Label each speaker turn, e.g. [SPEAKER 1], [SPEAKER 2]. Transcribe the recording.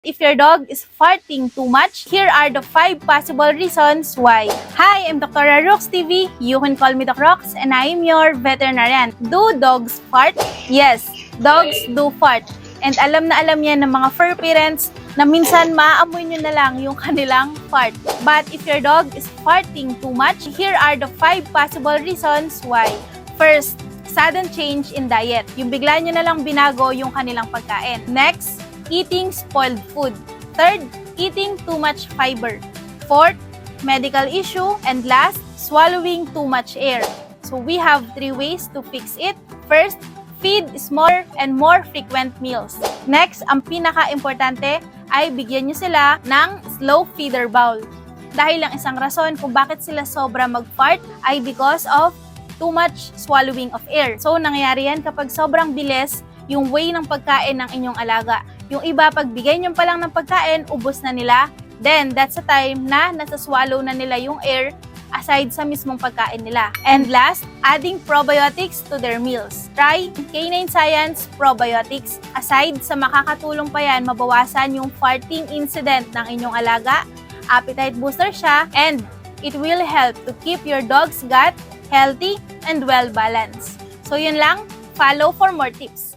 [SPEAKER 1] If your dog is farting too much, here are the 5 possible reasons why. Hi, I'm Dr. Rox TV. You can call me Doc Rox and I am your veterinarian. Do dogs fart? Yes, dogs do fart. And alam na alam yan ng mga fur parents na minsan maaamoy nyo na lang yung kanilang fart. But if your dog is farting too much, here are the 5 possible reasons why. First, sudden change in diet. Yung bigla nyo na lang binago yung kanilang pagkain. Next, eating spoiled food. Third, eating too much fiber. Fourth, medical issue. And last, swallowing too much air. So we have 3 ways to fix it. First, feed smaller and more frequent meals. Next, ang pinaka-importante ay bigyan nyo sila ng slow feeder bowl. Dahil ang isang rason kung bakit sila sobra mag-fart ay because of too much swallowing of air. So nangyayari yan kapag sobrang bilis yung way ng pagkain ng inyong alaga. Yung iba, pagbigay nyo pa lang ng pagkain, ubos na nila. Then, that's the time na nasaswallow na nila yung air aside sa mismong pagkain nila. And last, adding probiotics to their meals. Try Canine Science Probiotics. Aside sa makakatulong pa yan, mabawasan yung farting incident ng inyong alaga, appetite booster siya, and it will help to keep your dog's gut healthy and well-balanced. So yun lang, follow for more tips.